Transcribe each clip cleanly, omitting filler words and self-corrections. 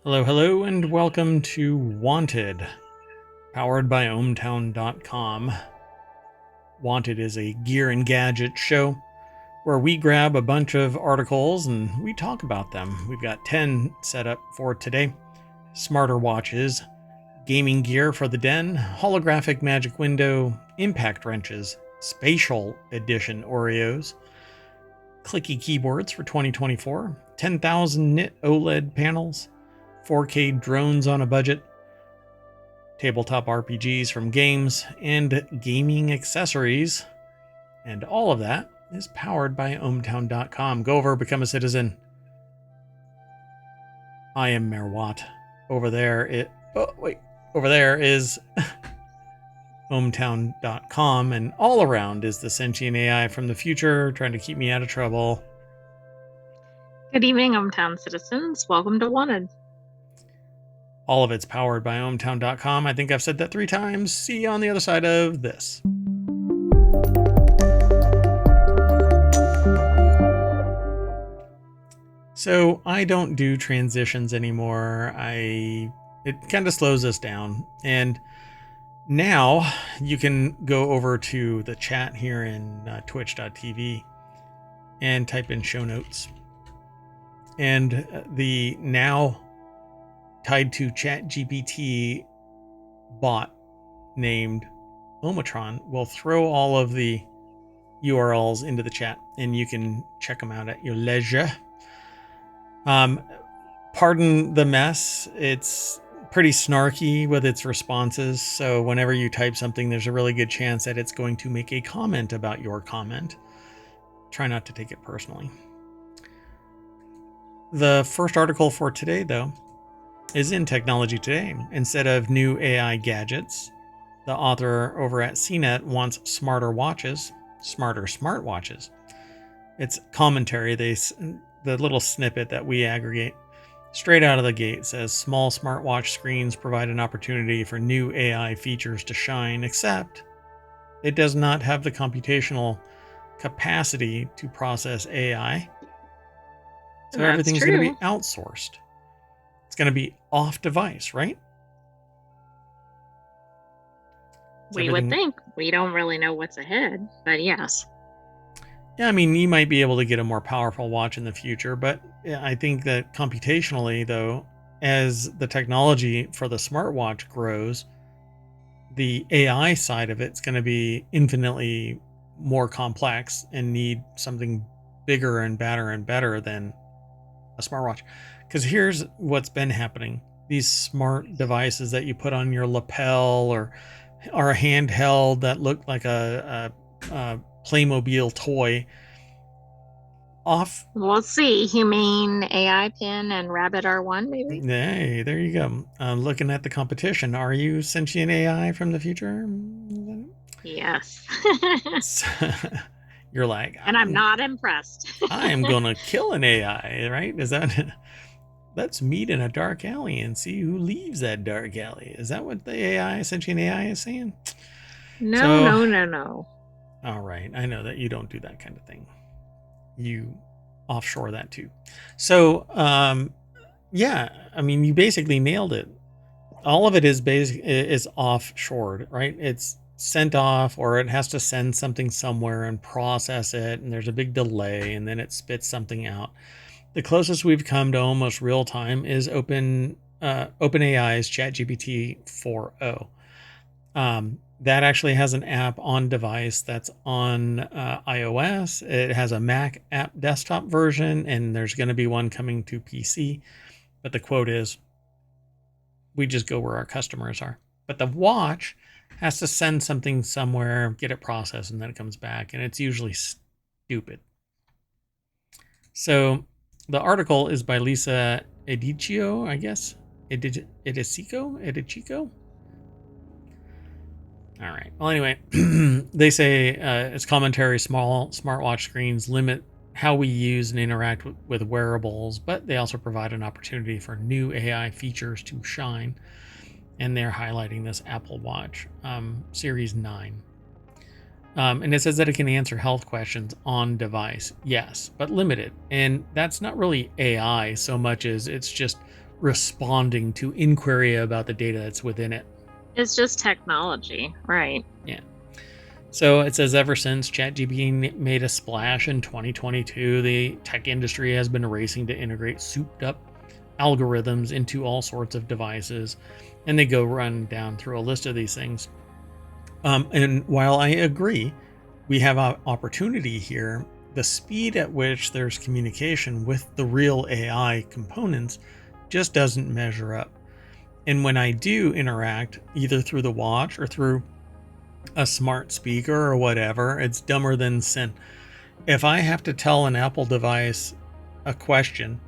Hello, hello, and welcome to Wanted, powered by ohmtown.com. Wanted is a gear and gadget show where we grab a bunch of articles and we talk about them. We've got 10 set up for today: smarter watches, gaming gear for the den, holographic magic window, impact wrenches, Spatial edition Oreos, Clicky Keyboards for 2024, 10,000 nit OLED panels, 4K drones on a budget, tabletop RPGs from games, and gaming accessories. And all of that is powered by ohmtown.com. Go over, become a citizen. I am Mayor Watt. Over there is ohmtown.com, and all around is the sentient AI from the future trying to keep me out of trouble. Good evening, hometown citizens. Welcome to Wanted. All of it's powered by ohmtown.com. I think I've said that 3 times. See you on the other side of this. So I don't do transitions anymore. It kind of slows us down. And now you can go over to the chat here in twitch.tv and type in show notes. And the now tied to ChatGPT bot named Omatron will throw all of the URLs into the chat, and you can check them out at your leisure. Pardon the mess. It's pretty snarky with its responses, so whenever you type something, there's a really good chance that it's going to make a comment about your comment. Try not to take it personally. The first article for today, though, is in Technology Today. Instead of new AI gadgets, the author over at CNET wants smarter watches, smarter smartwatches. It's commentary. The little snippet that we aggregate straight out of the gate says small smartwatch screens provide an opportunity for new AI features to shine, except it does not have the computational capacity to process AI. So That's everything's true. going to be outsourced. It's going to be off device, right? We would think. We don't really know what's ahead, but yes. Yeah, I mean, you might be able to get a more powerful watch in the future, but I think that computationally, though, as the technology for the smartwatch grows, the AI side of it's going to be infinitely more complex and need something bigger and better than a smartwatch. Because here's what's been happening. These smart devices that you put on your lapel or a handheld that look like a Playmobil toy. We'll see. You mean AI Pin and Rabbit R1, maybe? Hey, there you go. Looking at the competition. Are you sentient AI from the future? Yes. You're like, and I'm not impressed. I am gonna kill an AI, right? Is that? Let's meet in a dark alley and see who leaves that dark alley. Is that what the AI, sentient AI, is saying? No. All right, I know that you don't do that kind of thing. You offshore that too. So, yeah, I mean, you basically nailed it. All of it is offshored, right? It's sent off, or it has to send something somewhere and process it, and there's a big delay, and then it spits something out. The closest we've come to almost real time is OpenAI's ChatGPT 4.0. That actually has an app on device that's on iOS. It has a Mac app desktop version, and there's going to be one coming to PC. But the quote is, we just go where our customers are. But the watch has to send something somewhere, get it processed, and then it comes back. And it's usually stupid. So the article is by Lisa Edicio, I guess. Edicico? All right. Well, anyway, they say it's commentary, small smartwatch screens limit how we use and interact with wearables, but they also provide an opportunity for new AI features to shine. And they're highlighting this Apple Watch Series 9. And it says that it can answer health questions on device. Yes, but limited. And that's not really AI so much as it's just responding to inquiry about the data that's within it. It's just technology, right? Yeah. So it says ever since ChatGPT made a splash in 2022, the tech industry has been racing to integrate souped up algorithms into all sorts of devices. And they go run down through a list of these things. And while I agree, we have an opportunity here, the speed at which there's communication with the real AI components just doesn't measure up. And when I do interact, either through the watch or through a smart speaker or whatever, it's dumber than sin. If I have to tell an Apple device a question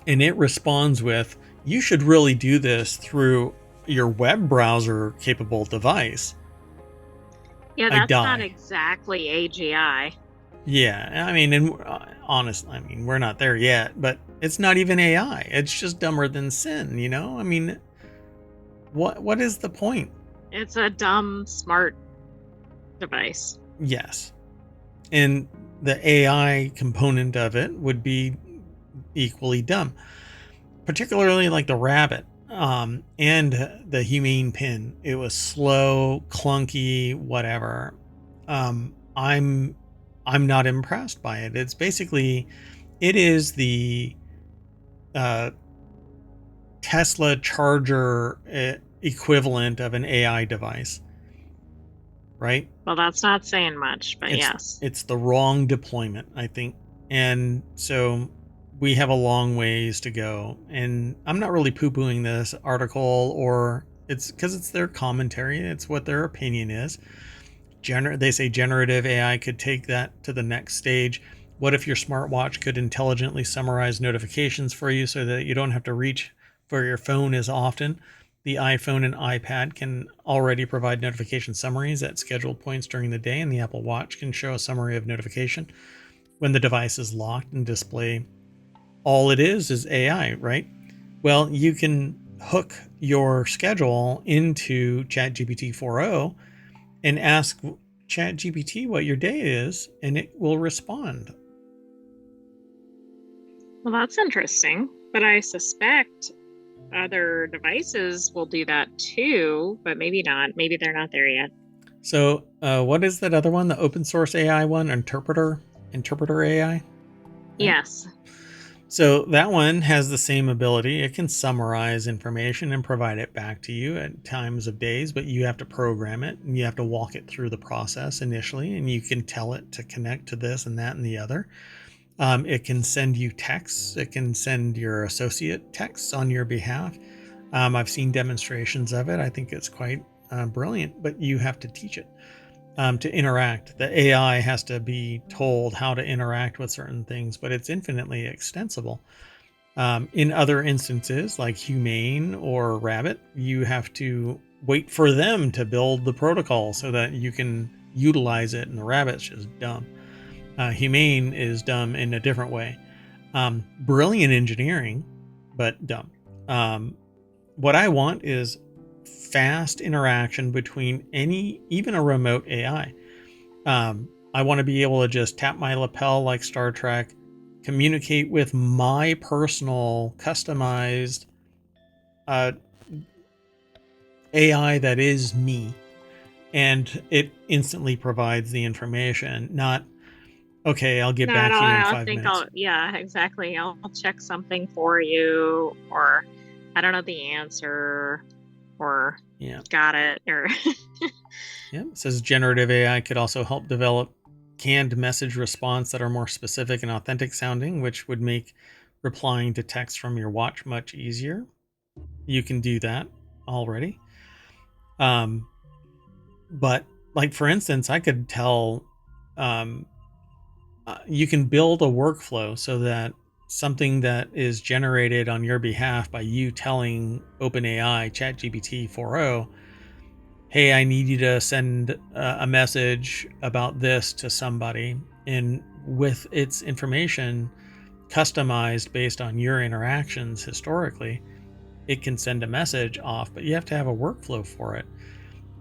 and it responds with, you should really do this through your web browser capable device, Yeah, I that's not die. exactly AGI. Yeah, I mean, and honestly, I mean, we're not there yet, but it's not even AI. It's just dumber than sin, you know? I mean, what is the point? It's a dumb, smart device. Yes. And the AI component of it would be equally dumb, particularly like the rabbit and the humane pin. It was slow, clunky, whatever. I'm not impressed by it. It's basically, it is the uh, Tesla charger equivalent of an AI device, right? Well, that's not saying much, but it's yes. it's the wrong deployment, I think. And so we have a long ways to go, and I'm not really poo-pooing this article, or it's because it's their commentary, it's what their opinion is. They say generative AI could take that to the next stage. What if your smartwatch could intelligently summarize notifications for you so that you don't have to reach for your phone as often? The iPhone and iPad can already provide notification summaries at scheduled points during the day, and the Apple Watch can show a summary of notification when the device is locked and display. All it is AI, right? Well, you can hook your schedule into ChatGPT 4.0 and ask ChatGPT what your day is, and it will respond. Well, that's interesting, but I suspect other devices will do that too, but maybe not. Maybe they're not there yet. So, what is that other one? The open source AI one, Interpreter AI? Right? Yes. So that one has the same ability. It can summarize information and provide it back to you at times of days, but you have to program it and you have to walk it through the process initially, and you can tell it to connect to this and that and the other. It can send you texts. It can send your associate texts on your behalf. I've seen demonstrations of it. I think it's quite brilliant, but you have to teach it to interact. The AI has to be told how to interact with certain things, but it's infinitely extensible. In other instances, like Humane or Rabbit, you have to wait for them to build the protocol so that you can utilize it, and the Rabbit's just dumb. Humane is dumb in a different way. Brilliant engineering, but dumb. What I want is fast interaction between even a remote AI. I want to be able to just tap my lapel like Star Trek, communicate with my personal customized AI that is me, and it instantly provides the information, not, okay, I'll get back to you in I 5 minutes. yeah, exactly. I'll check something for you, or I don't know the answer, or Yeah. got it, or Yeah. It says generative AI could also help develop canned message response that are more specific and authentic sounding, which would make replying to text from your watch much easier. You can do that already. But like, for instance, I could tell, you can build a workflow so that something that is generated on your behalf by you telling OpenAI ChatGPT 4.0, hey, I need you to send a message about this to somebody, and with its information customized based on your interactions historically, it can send a message off, but you have to have a workflow for it.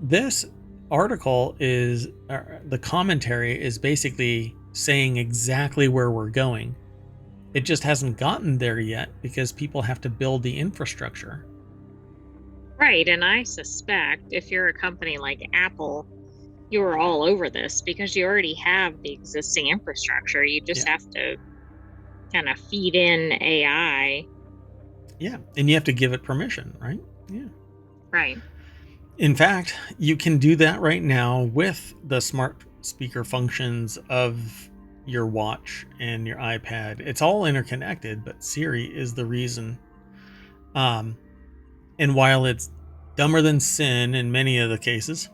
This article is, the commentary is basically saying exactly where we're going. It just hasn't gotten there yet because people have to build the infrastructure. Right, and I suspect if you're a company like Apple, you're all over this because you already have the existing infrastructure. You just Yeah. have to kind of feed in AI. Yeah. And you have to give it permission, right? Yeah. Right. In fact, you can do that right now with the smart speaker functions of your watch and your iPad. It's all interconnected, but Siri is the reason. Um, and while it's dumber than sin in many of the cases,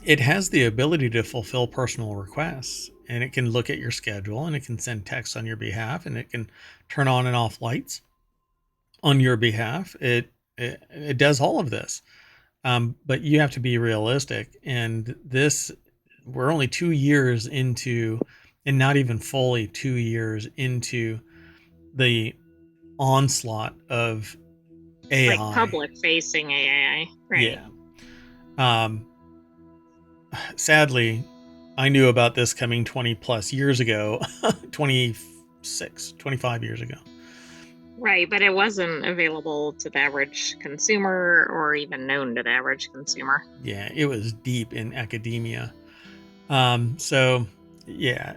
it has the ability to fulfill personal requests, and it can look at your schedule, and it can send texts on your behalf, and it can turn on and off lights on your behalf. It does all of this. But you have to be realistic. And we're only 2 years into, and not even fully 2 years into the onslaught of Like AI. public facing AI. Right. Yeah. Um, Sadly, I knew about this coming 20 plus years ago, 25 years ago. Right, but it wasn't available to the average consumer or even known to the average consumer. Yeah, it was deep in academia. So, yeah,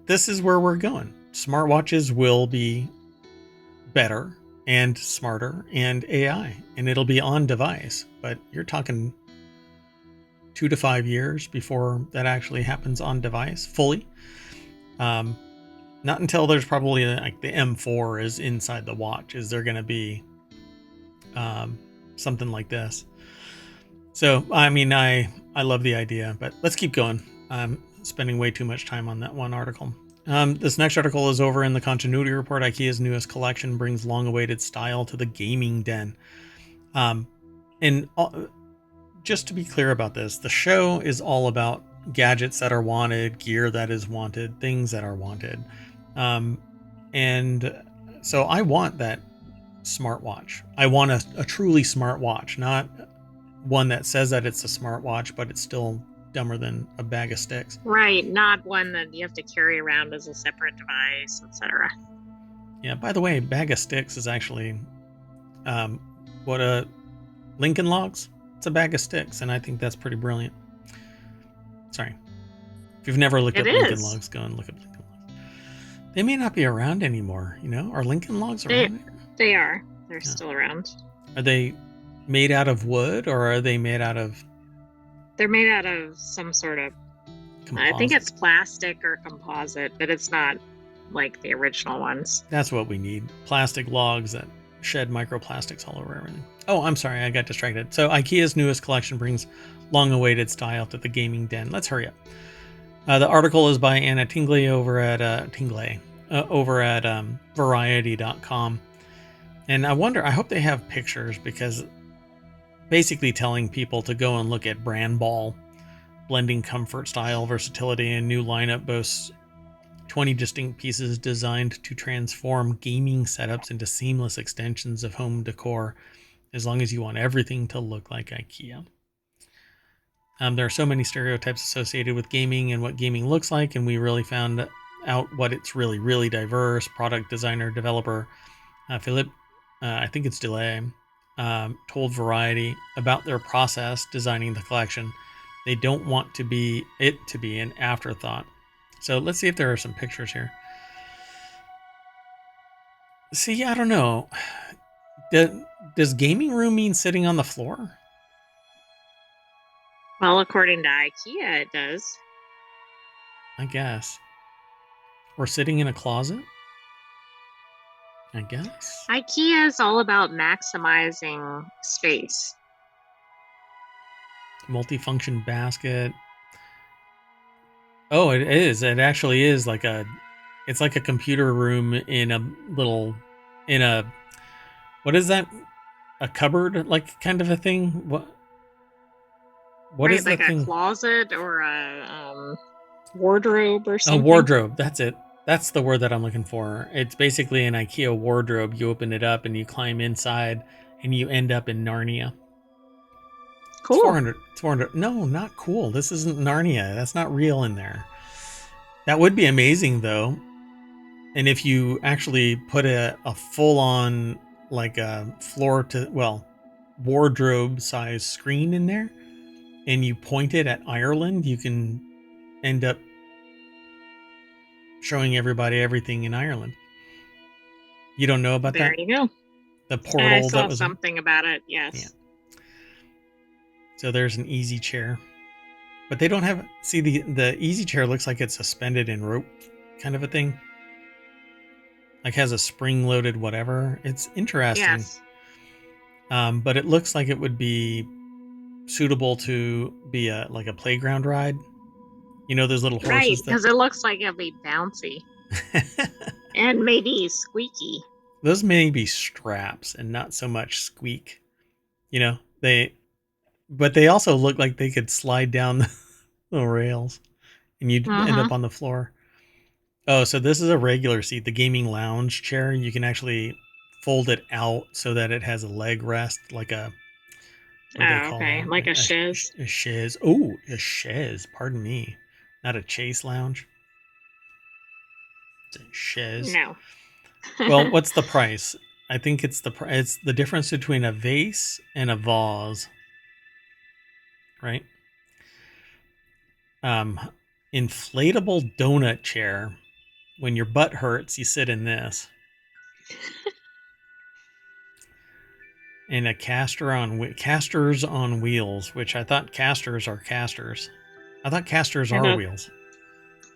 this is where we're going. Smartwatches will be better and smarter and AI, and it'll be on device. But you're talking 2 to 5 years before that actually happens on device fully. Not until there's probably like the M4 is inside the watch is there going to be something like this. So I mean, I love the idea, but let's keep going. I'm spending way too much time on that one article. This next article is over in the continuity report. IKEA's newest collection brings long-awaited style to the gaming den. And just to be clear about this, the show is all about gadgets that are wanted, gear that is wanted, things that are wanted. And so I want that smartwatch. I want a truly smart watch, not one that says that it's a smartwatch, but it's still dumber than a bag of sticks. Right, not one that you have to carry around as a separate device, etc. Yeah, by the way, bag of sticks is actually what a Lincoln Logs. It's a bag of sticks, and I think that's pretty brilliant. Sorry. If you've never looked It up Lincoln is. Logs, go and look up Lincoln Logs. They may not be around anymore, you know? Are Lincoln Logs around? They are. They're still around. Are they made out of wood, or are they made out of... They're made out of some sort of... composite? I think it's plastic or composite, but it's not like the original ones. That's what we need. Plastic logs that shed microplastics all over everything. Oh, I'm sorry, I got distracted. So IKEA's newest collection brings long-awaited style to the gaming den. Let's hurry up. The article is by Anna Tingley over at Variety.com. And I hope they have pictures, because basically telling people to go and look at Brand Ball, blending comfort, style, versatility, and new lineup boasts 20 distinct pieces designed to transform gaming setups into seamless extensions of home decor, as long as you want everything to look like IKEA. There are so many stereotypes associated with gaming and what gaming looks like, and we really found out what it's really, really diverse. Product designer, developer Philippe, I think it's Delay, told Variety about their process designing the collection. They don't want to be an afterthought. So let's see if there are some pictures here. See, I don't know. Does gaming room mean sitting on the floor? Well, according to IKEA, it does. I guess. Or sitting in a closet? I guess. IKEA is all about maximizing space. Multifunction basket. Oh, it is. It actually is it's like a computer room in a, what is that? A cupboard, like, kind of a thing? What Right, is the like a thing? closet or a wardrobe or A something. wardrobe. That's it. That's the word that I'm looking for. It's basically an IKEA wardrobe. You open it up and you climb inside and you end up in Narnia. It's Cool. 400. It's 400. No, not cool. This isn't Narnia. That's not real in there. That would be amazing, though. And if you actually put a full-on, like a wardrobe size screen in there, and you point it at Ireland, you can end up showing everybody everything in Ireland. You don't know about There that? you go. The I portal saw that was something about it. Yes. Yeah. So there's an easy chair. But they don't have, see, the easy chair looks like it's suspended in rope kind of a thing. Like has a spring-loaded whatever. It's interesting. Yes. But it looks like it would be suitable to be like a playground ride. You know those little Right, horses because it looks like it'll be bouncy and maybe squeaky. Those may be straps and not so much squeak. You know, but they also look like they could slide down the rails and you'd end up on the floor. Oh, so this is a regular seat, the gaming lounge chair. You can actually fold it out so that it has a leg rest, like a, what do they call Okay, them? like a chaise. A chaise. Oh, a chaise. Pardon me. Not a chase lounge. It's a chaise. No. Well, what's the price? I think it's the difference between a vase and a vase, right? Inflatable donut chair. When your butt hurts, you sit in this. And a casters on wheels, which I thought casters are casters. I thought casters are wheels.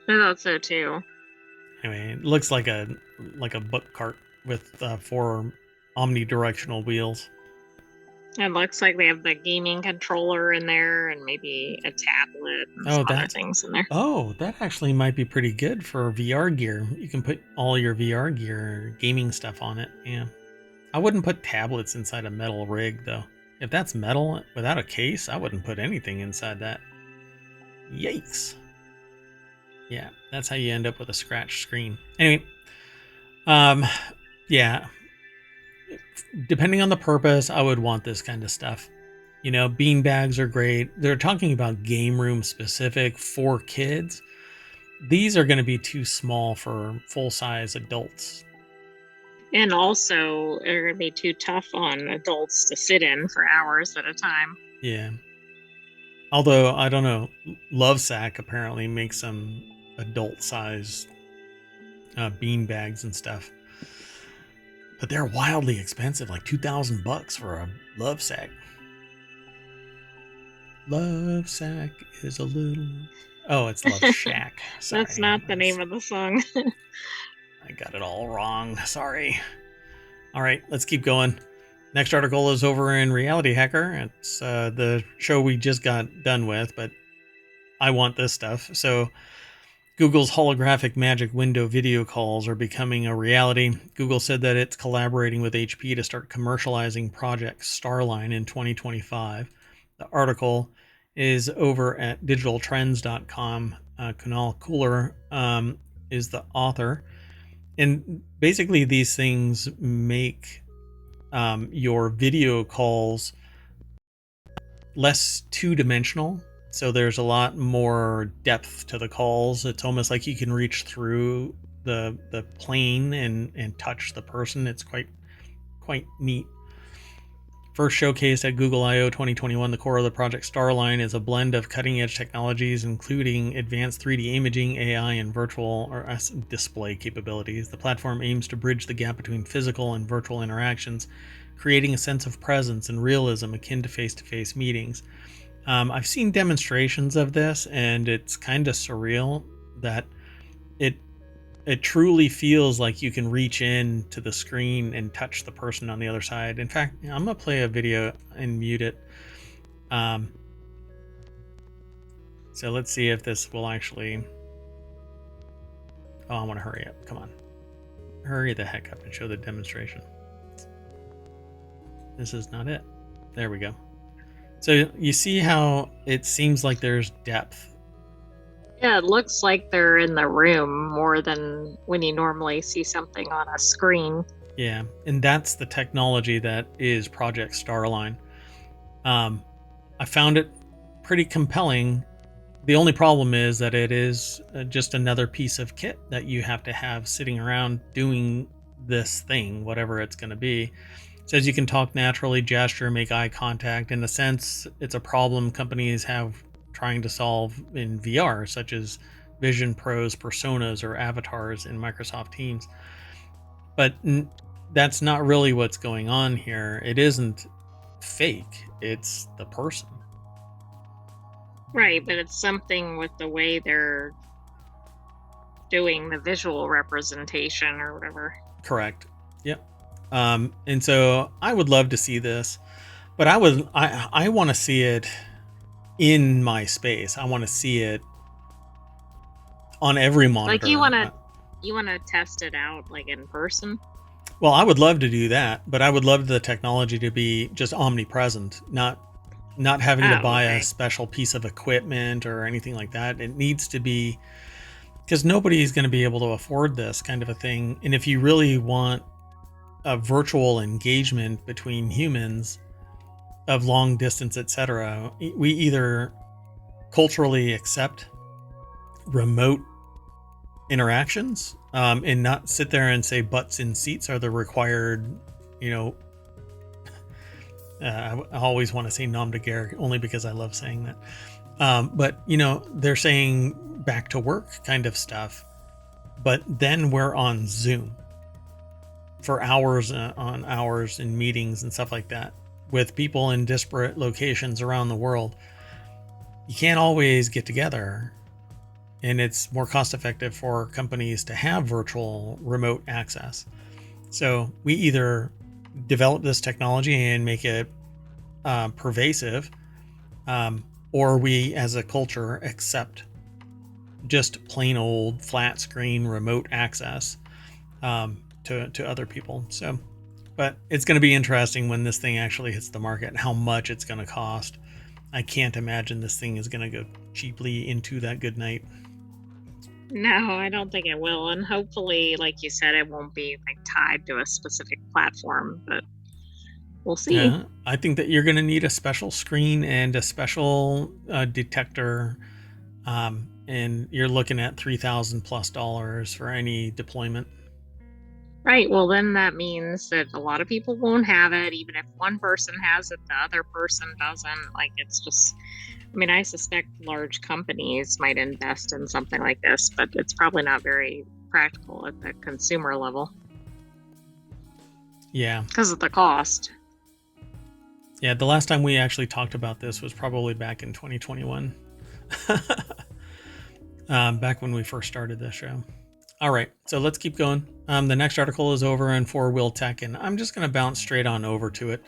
I thought so too. Anyway, it looks like a book cart with 4 omnidirectional wheels. It looks like they have the gaming controller in there and maybe a tablet and some other things in there. Oh, that actually might be pretty good for VR gear. You can put all your VR gear, gaming stuff on it. Yeah. I wouldn't put tablets inside a metal rig, though. If that's metal without a case, I wouldn't put anything inside that. Yikes. Yeah, that's how you end up with a scratched screen. Anyway, yeah. Depending on the purpose, I would want this kind of stuff. You know, bean bags are great. They're talking about game room specific for kids. These are going to be too small for full-size adults. And also, they're going to be too tough on adults to sit in for hours at a time. Yeah. Although, I don't know, Lovesack apparently makes some adult-sized bean bags and stuff. But they're wildly expensive, like $2,000 for a Lovesack. Lovesack is a little... Oh, it's Love Shack. Sorry. That's not the name of the song. I got it all wrong. Sorry. All right, let's keep going. Next article is over in Reality Hacker. It's the show we just got done with, but I want this stuff. So Google's holographic magic window video calls are becoming a reality. Google said that it's collaborating with HP to start commercializing Project Starline in 2025. The article is over at digitaltrends.com. Kunal Kuler is the author. And basically these things make your video calls less two-dimensional. So there's a lot more depth to the calls. It's almost like you can reach through the plane and touch the person. It's quite neat. First showcased at Google I/O 2021, the core of the Project Starline is a blend of cutting-edge technologies, including advanced 3D imaging, AI, and virtual or display capabilities. The platform aims to bridge the gap between physical and virtual interactions, creating a sense of presence and realism akin to face-to-face meetings. I've seen demonstrations of this, and it's kind of surreal that it truly feels like you can reach in to the screen and touch the person on the other side. In fact, I'm gonna play a video and mute it. So let's see if this will actually... Oh, I want to hurry up. Come on. Hurry the heck up and show the demonstration. This is not it. There we go. So you see how it seems like there's depth. Yeah, it looks like they're in the room more than when you normally see something on a screen. Yeah, and that's the technology that is Project Starline. I found it pretty compelling The only problem is that it is just another piece of kit that you have to have sitting around doing this thing, whatever it's going to be. It says you can talk naturally, gesture, make eye contact. In a sense, it's a problem companies have trying to solve in VR, such as Vision Pro's personas or avatars in Microsoft Teams. But that's not really what's going on here. It isn't fake, it's the person. Right, but it's something with the way they're doing the visual representation or whatever. Correct. Yep. And so I would love to see this, but I want to see it in my space. I want to see it on every monitor. Like you want to test it out like in person? Well, I would love to do that, but I would love the technology to be just omnipresent, not having to buy a special piece of equipment or anything like that. It needs to be, because nobody's going to be able to afford this kind of a thing. And if you really want a virtual engagement between humans of long distance, etc., we either culturally accept remote interactions and not sit there and say butts in seats are the required, I always want to say nom de guerre only because I love saying that. But they're saying back to work kind of stuff, but then we're on Zoom for hours on hours in meetings and stuff like that with people in disparate locations around the world. You can't always get together, and it's more cost effective for companies to have virtual remote access. So we either develop this technology and make it pervasive, or we as a culture accept just plain old flat screen remote access to other people. So, but it's going to be interesting when this thing actually hits the market and how much it's going to cost. I can't imagine this thing is going to go cheaply into that good night. No, I don't think it will. And hopefully, like you said, it won't be like tied to a specific platform, but we'll see. Yeah, I think that you're going to need a special screen and a special detector. And you're looking at $3,000+ for any deployment. Right. Well, then that means that a lot of people won't have it. Even if one person has it, the other person doesn't. Like, it's just, I mean, I suspect large companies might invest in something like this, but it's probably not very practical at the consumer level. Yeah. Because of the cost. Yeah, the last time we actually talked about this was probably back in 2021. Back when we first started this show. All right, so let's keep going. The next article is over in 4-Wheel Tech, and I'm just going to bounce straight on over to it.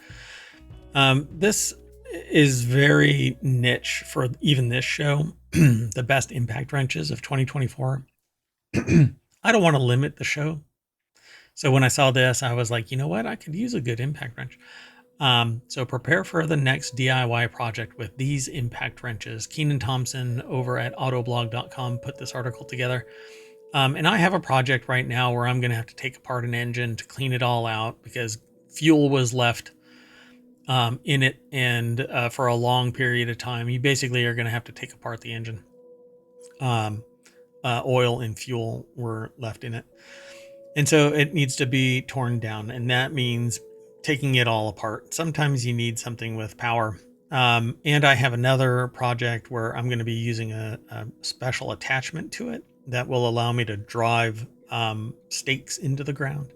This is very niche for even this show. The best impact wrenches of 2024. I don't want to limit the show. So when I saw this, I was like, you know what? I could use a good impact wrench. So prepare for the next DIY project with these impact wrenches. Keenan Thompson over at autoblog.com put this article together. And I have a project right now where I'm going to have to take apart an engine to clean it all out because fuel was left in it, and for a long period of time. You basically are going to have to take apart the engine. Oil and fuel were left in it. And so it needs to be torn down, and that means taking it all apart. Sometimes you need something with power. And I have another project where I'm going to be using a special attachment to it that will allow me to drive stakes into the ground.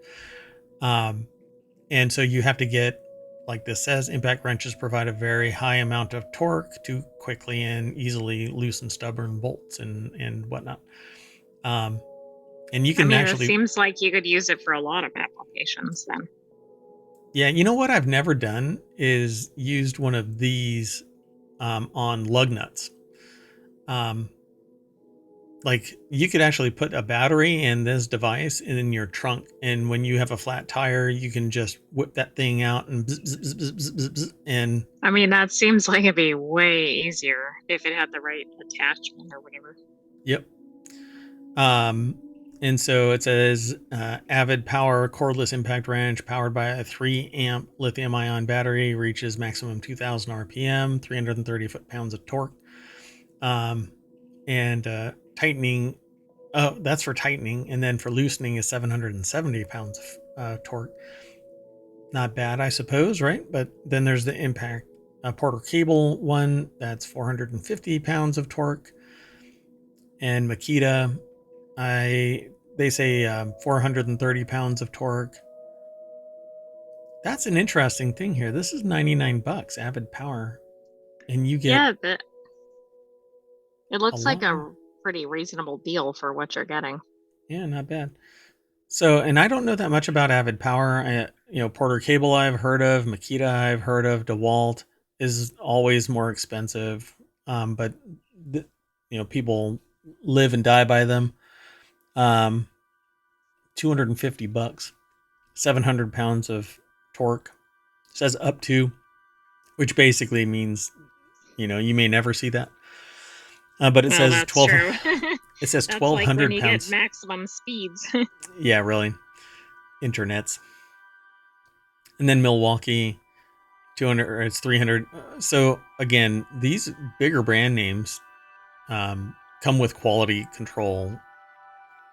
And so you have to get, like this says, impact wrenches provide a very high amount of torque to quickly and easily loosen stubborn bolts and whatnot. And you can it seems like you could use it for a lot of applications then. Yeah, you know what I've never done is used one of these on lug nuts. Like you could actually put a battery in this device in your trunk, and when you have a flat tire, you can just whip that thing out and bzz, bzz, bzz, bzz, bzz, bzz, and I mean, that seems like it'd be way easier if it had the right attachment or whatever. Yep. And so it says Avid Power cordless impact wrench powered by a 3-amp lithium-ion battery reaches maximum 2,000 RPM, 330 foot-pounds of torque. And tightening, oh, that's for tightening. And then for loosening is 770 pounds of torque. Not bad, I suppose, right? But then there's the impact Porter cable one, that's 450 pounds of torque. And Makita, they say 430 pounds of torque. That's an interesting thing here. This is 99 bucks, Avid Power, and you get Yeah, it a looks like lot. a pretty reasonable deal for what you're getting. Yeah, not bad. So, and I don't know that much about Avid Power. Porter Cable I've heard of, Makita I've heard of, DeWalt is always more expensive, but th- people live and die by them. 250 bucks, 700 pounds of torque. It says up to, which basically means you may never see that. But it Well, says that's 12. true. It says That's like when 1,200 you get pounds. maximum speeds. Yeah, really. Internets. And then Milwaukee, 200, or it's 300. So again, these bigger brand names come with quality control.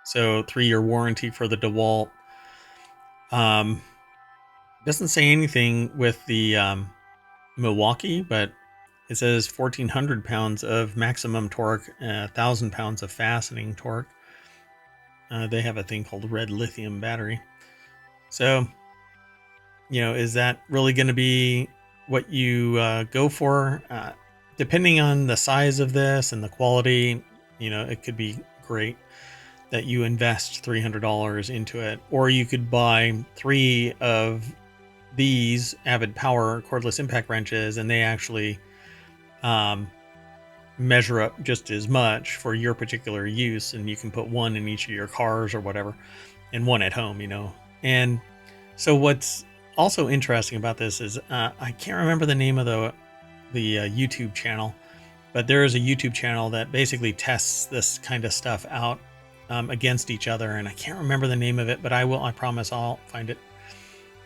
So 3-year warranty for the DeWalt. Doesn't say anything with the Milwaukee, but it says 1,400 pounds of maximum torque, 1,000 pounds of fastening torque. They have a thing called red lithium battery. So, is that really going to be what you go for? Depending on the size of this and the quality, it could be great that you invest $300 into it. Or you could buy 3 of these Avid Power cordless impact wrenches, and they actually measure up just as much for your particular use, and you can put one in each of your cars or whatever, and one at home. And so what's also interesting about this is I can't remember the name of the YouTube channel, but there is a YouTube channel that basically tests this kind of stuff out against each other, and I can't remember the name of it, but I promise I'll find it,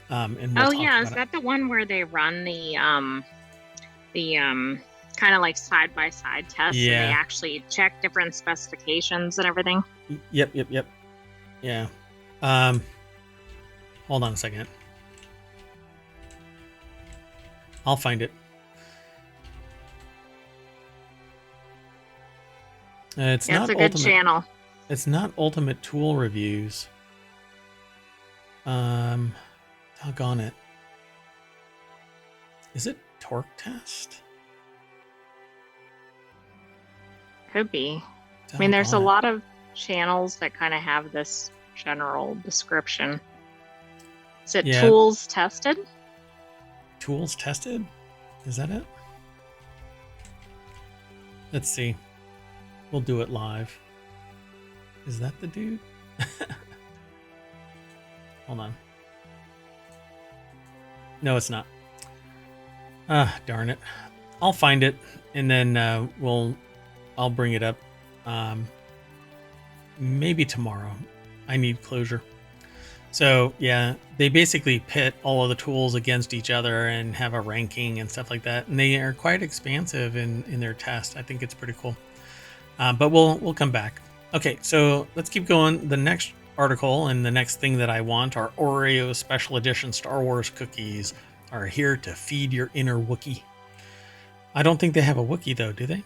and we'll Oh talk yeah, is about it. that the one where they run the kind of like side by side tests and they Yeah. actually check different specifications and everything? Yep. Yeah. Um, Hold on a second. I'll find it. It's Yeah, it's not a good ultimate. channel. It's not ultimate tool reviews. Um, Doggone it. Is it torque test? Could be. I mean, there's a Doggone it. lot of channels that kind of have this general description. Is it Yeah, tools tested? tools tested. Is that it? Let's see. We'll do it live. Is that the dude? Hold on. No, it's not. Ah, darn it. I'll find it, and then I'll bring it up. Maybe tomorrow. I need closure. So yeah, they basically pit all of the tools against each other and have a ranking and stuff like that, and they are quite expansive in their test. I think it's pretty cool. But we'll come back. Okay, so let's keep going. The next article and the next thing that I want are Oreo Special Edition Star Wars cookies are here to feed your inner Wookiee. I don't think they have a Wookiee though, do they?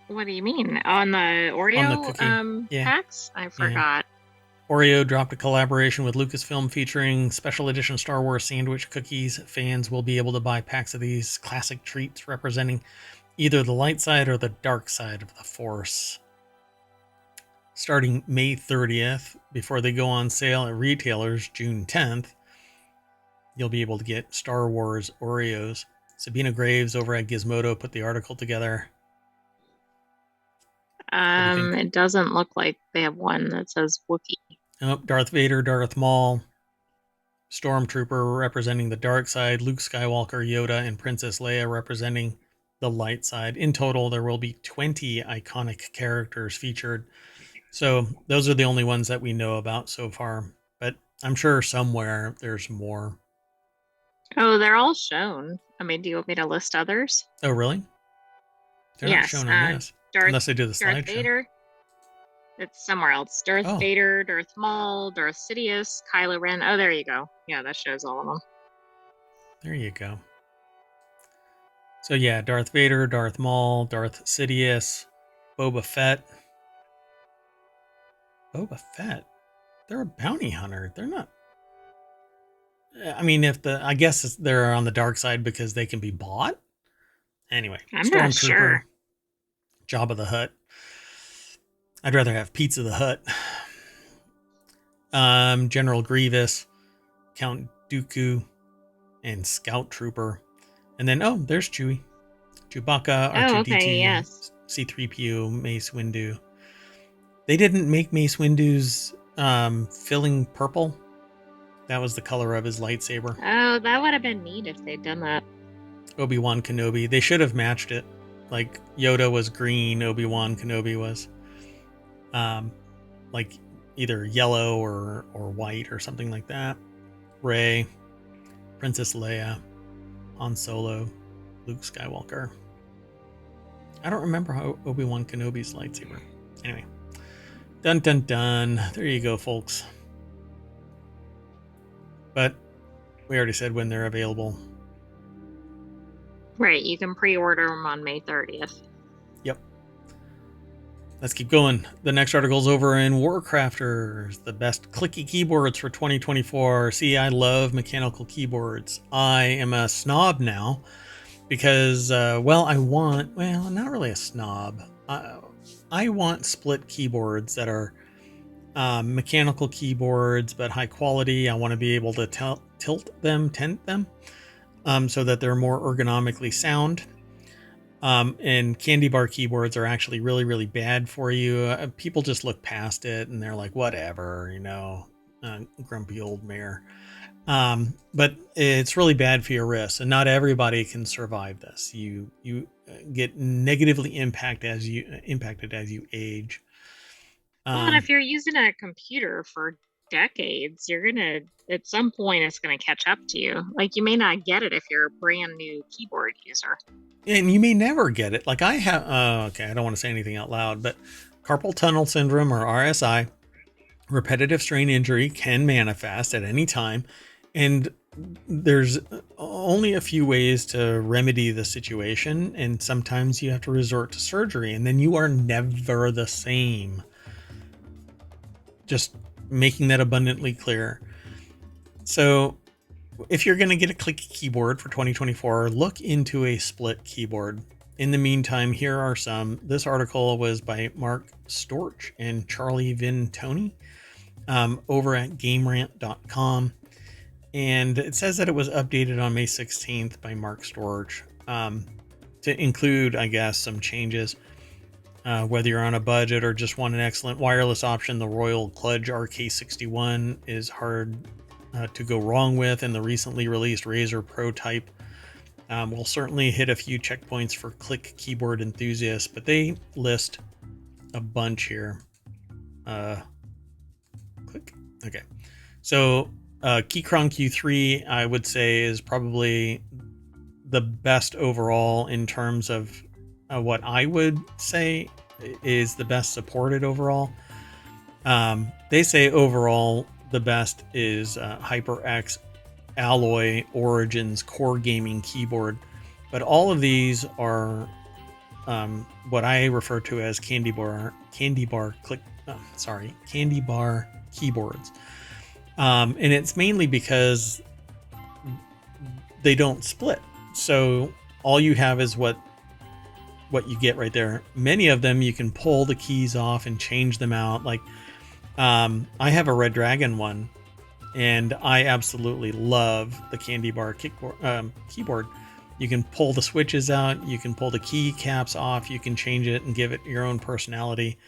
What do you mean? On the On the Oreo cookie? Yeah, packs? I yeah. forgot. Oreo dropped a collaboration with Lucasfilm featuring special edition Star Wars sandwich cookies. Fans will be able to buy packs of these classic treats representing either the light side or the dark side of the Force. Starting May 30th, before they go on sale at retailers June 10th, you'll be able to get Star Wars Oreos. Sabina Graves over at Gizmodo put the article together. What do you think? It doesn't look like they have one that says Wookiee. Oh, Darth Vader, Darth Maul, Stormtrooper representing the dark side, Luke Skywalker, Yoda, and Princess Leia representing the light side. In total, there will be 20 iconic characters featured. So those are the only ones that we know about so far. But I'm sure somewhere there's more. Oh, they're all shown. I mean, do you want me to list others? Oh, really? They're not Yes, shown on this. Darth Unless they do the Darth slideshow. Vader. It's somewhere else. Darth Oh, Vader, Darth Maul, Darth Sidious, Kylo Ren. Oh, there you go. Yeah, that shows all of them. there you go. So yeah, Darth Vader, Darth Maul, Darth Sidious, Boba Fett. Boba Fett? They're a bounty hunter. They're not. I mean, I guess they're on the dark side because they can be bought. Anyway, I'm not Stormtrooper, sure. Jabba the Hutt. I'd rather have Pizza the Hutt. General Grievous, Count Dooku, and Scout Trooper. And then, oh, there's Chewie. Chewbacca, Oh, okay, R2-D2, yes. C-3PO, Mace Windu. They didn't make Mace Windu's filling purple. That was the color of his lightsaber. Oh, that would have been neat if they'd done that. Obi-Wan Kenobi. They should have matched it. Like Yoda was green, Obi-Wan Kenobi was like either yellow or white or something like that. Rey, Princess Leia, Han Solo, Luke Skywalker. I don't remember how Obi-Wan Kenobi's lightsaber. Anyway. Dun dun dun. There you go, folks. But we already said when they're available. Right, you can pre-order them on May 30th. Yep. Let's keep going. The next article's over in Warcrafters, the best clicky keyboards for 2024. See, I love mechanical keyboards. I am a snob now because, not really a snob. I want split keyboards that are mechanical keyboards, but high quality. I want to be able to tent them, so that they're more ergonomically sound. And candy bar keyboards are actually really, really bad for you. People just look past it and they're like, whatever, grumpy old mare. But it's really bad for your wrists, and not everybody can survive this. You get negatively impacted as you age. Well, and if you're using a computer for decades, you're gonna at some point it's gonna catch up to you. Like you may not get it if you're a brand new keyboard user. And you may never get it. Like I have, okay, I don't want to say anything out loud, but carpal tunnel syndrome, or RSI, repetitive strain injury, can manifest at any time. And there's only a few ways to remedy the situation. And sometimes you have to resort to surgery, and then you are never the same. Just making that abundantly clear. So if you're going to get a clicky keyboard for 2024, look into a split keyboard. In the meantime, here are some. This article was by Mark Storch and Charlie Vintoni over at GameRant.com. And it says that it was updated on May 16th by Mark Storch to include, I guess, some changes. Whether you're on a budget or just want an excellent wireless option, the Royal Kludge RK61 is hard to go wrong with, and the recently released Razer Pro Type will certainly hit a few checkpoints for click keyboard enthusiasts, but they list a bunch here. Click. Okay. So Keychron Q3, I would say, is probably the best overall in terms of what I would say is the best supported overall. They say overall the best is HyperX Alloy Origins Core Gaming Keyboard, but all of these are what I refer to as candy bar keyboards, and it's mainly because they don't split. So all you have is what you get right there. Many of them you can pull the keys off and change them out. Like I have a Red Dragon one, and I absolutely love the candy bar keyboard. You can pull the switches out, you can pull the key caps off, you can change it and give it your own personality.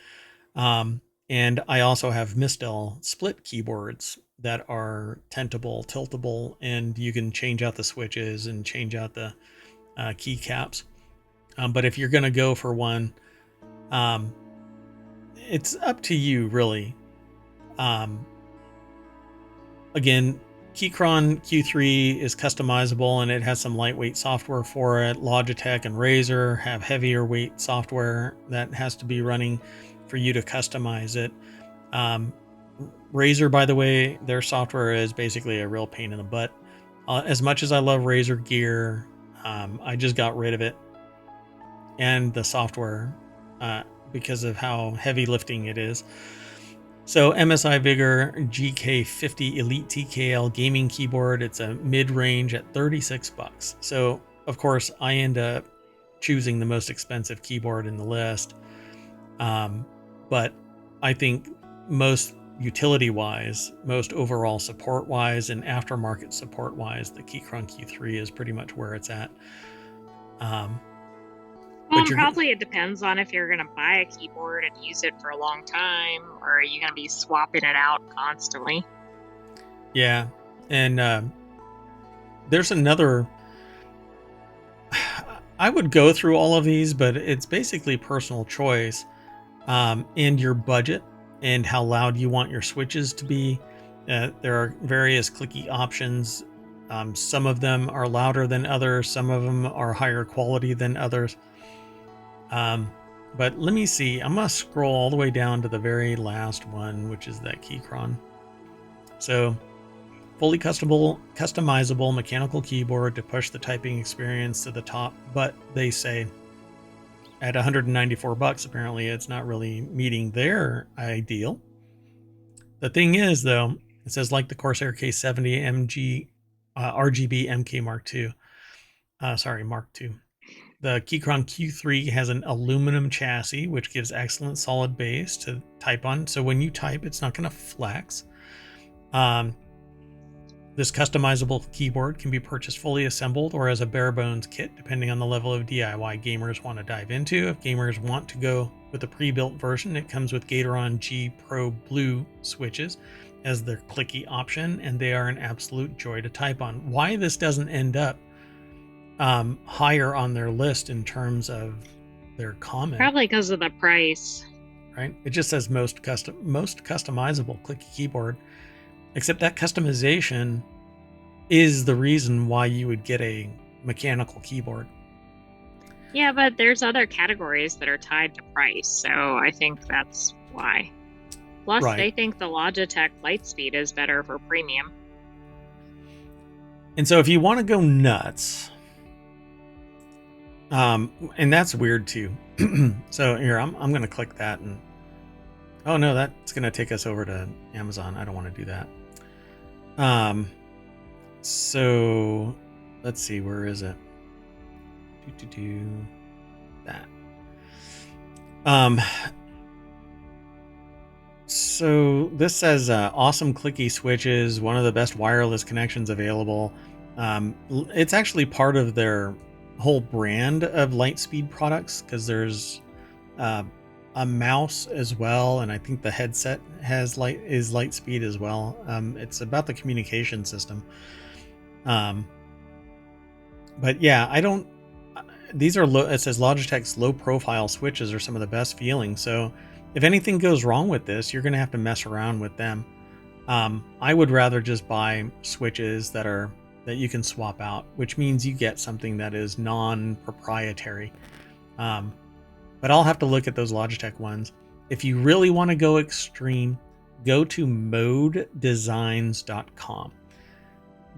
And I also have Mistel split keyboards that are tiltable, and you can change out the switches and change out the key caps. But if you're going to go for one, it's up to you, really. Again, Keychron Q3 is customizable and it has some lightweight software for it. Logitech and Razer have heavier weight software that has to be running for you to customize it. Razer, by the way, their software is basically a real pain in the butt. As much as I love Razer gear, I just got rid of it and the software because of how heavy lifting it is. So MSI Vigor GK50 Elite TKL gaming keyboard. It's a mid-range at $36. So of course I end up choosing the most expensive keyboard in the list. But I think most utility-wise, most overall support-wise, and aftermarket support-wise, the Keychron Q3 is pretty much where it's at. Well, probably it depends on if you're going to buy a keyboard and use it for a long time, or are you going to be swapping it out constantly? Yeah, and there's another. I would go through all of these, but it's basically personal choice, and your budget and how loud you want your switches to be. There are various clicky options. Some of them are louder than others. Some of them are higher quality than others. But let me see. I'm going to scroll all the way down to the very last one, which is that Keychron. So, fully customizable mechanical keyboard to push the typing experience to the top, but they say at $194, apparently it's not really meeting their ideal. The thing is, though, it says like the Corsair K70 MG RGB MK Mark II. Mark II. The Keychron Q3 has an aluminum chassis, which gives excellent solid base to type on. So when you type, it's not going to flex. This customizable keyboard can be purchased fully assembled or as a bare bones kit, depending on the level of DIY gamers want to dive into. If gamers want to go with a pre-built version, it comes with Gateron G Pro Blue switches as their clicky option, and they are an absolute joy to type on. Why this doesn't end up higher on their list in terms of their comment? Probably because of the price. Right? It just says most customizable clicky keyboard, except that customization is the reason why you would get a mechanical keyboard. Yeah, but there's other categories that are tied to price, so I think that's why. Plus, They think the Logitech Lightspeed is better for premium. And so if you want to go nuts, and that's weird too. So here, I'm going to click that and, oh no, that's going to take us over to Amazon. I don't want to do that. So let's see, where is it? That. So this says awesome clicky switches, one of the best wireless connections available. It's actually part of their whole brand of Lightspeed products, because there's a mouse as well, and I think the headset is Lightspeed as well. It's about the communication system. But yeah, these are low. It says Logitech's low profile switches are some of the best feeling. So if anything goes wrong with this, you're going to have to mess around with them. I would rather just buy switches that you can swap out, which means you get something that is non-proprietary. But I'll have to look at those Logitech ones. If you really want to go extreme, go to modedesigns.com.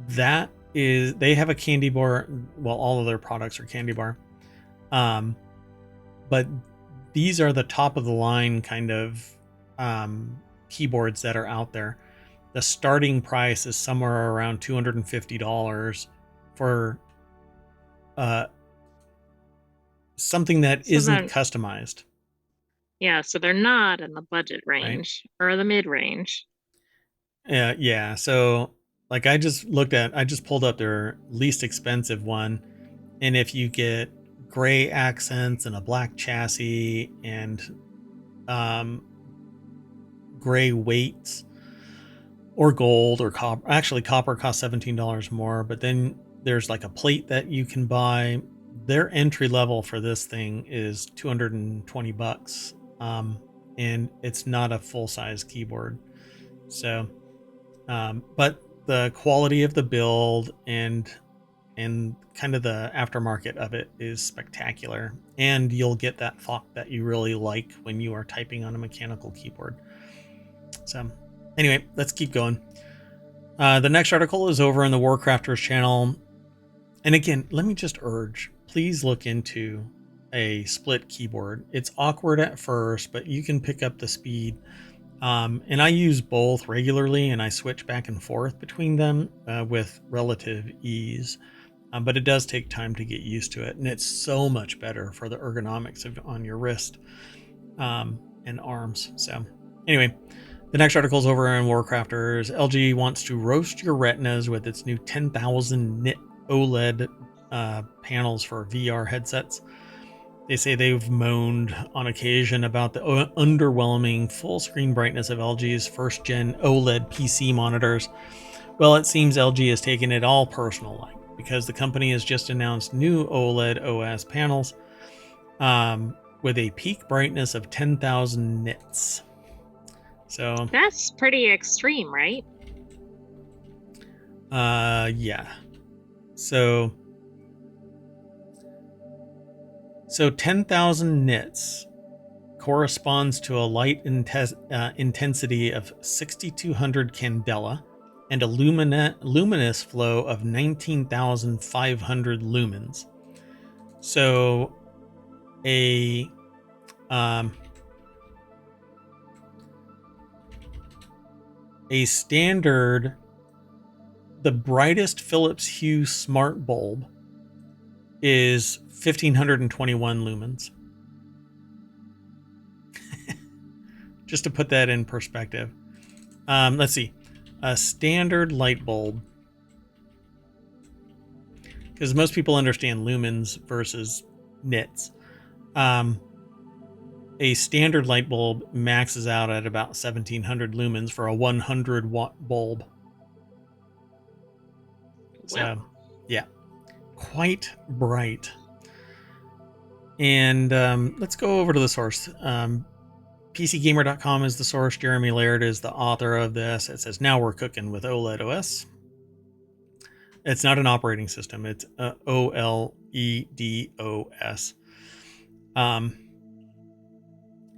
They have a candy bar. Well, all of their products are candy bar. But these are the top of the line kind of keyboards that are out there. The starting price is somewhere around $250 for something that isn't customized. Yeah, so they're not in the budget range, right? Or the mid-range. Yeah, so like I just pulled up their least expensive one, and if you get gray accents and a black chassis and gray weights or gold or copper, actually copper costs $17 more, but then there's like a plate that you can buy. Their entry level for this thing is $220, and it's not a full-size keyboard. So but the quality of the build and kind of the aftermarket of it is spectacular, and you'll get that thought that you really like when you are typing on a mechanical keyboard. So anyway, let's keep going. The next article is over in the Warcrafters channel, and again, let me just urge, please look into a split keyboard. It's awkward at first, but you can pick up the speed. And I use both regularly, and I switch back and forth between them with relative ease. But it does take time to get used to it, and it's so much better for the ergonomics on your wrist and arms. So anyway, the next article is over in Warcrafters. LG wants to roast your retinas with its new 10,000 nit OLED panels for VR headsets. They say they've moaned on occasion about the underwhelming full screen brightness of LG's first gen OLED PC monitors. Well, it seems LG has taken it all personal, because the company has just announced new OLED OS panels with a peak brightness of 10,000 nits. So that's pretty extreme, right? Yeah. So 10,000 nits corresponds to a light intensity of 6,200 candela and a luminous flow of 19,500 lumens. So a standard, the brightest Philips Hue smart bulb is 1,521 lumens. Just to put that in perspective. Let's see. A standard light bulb, because most people understand lumens versus nits. A standard light bulb maxes out at about 1,700 lumens for a 100 watt bulb. So, yeah, quite bright. And let's go over to the source. PCGamer.com is the source. Jeremy Laird is the author of this. It says, now we're cooking with OLED OS. It's not an operating system. It's OLED OS.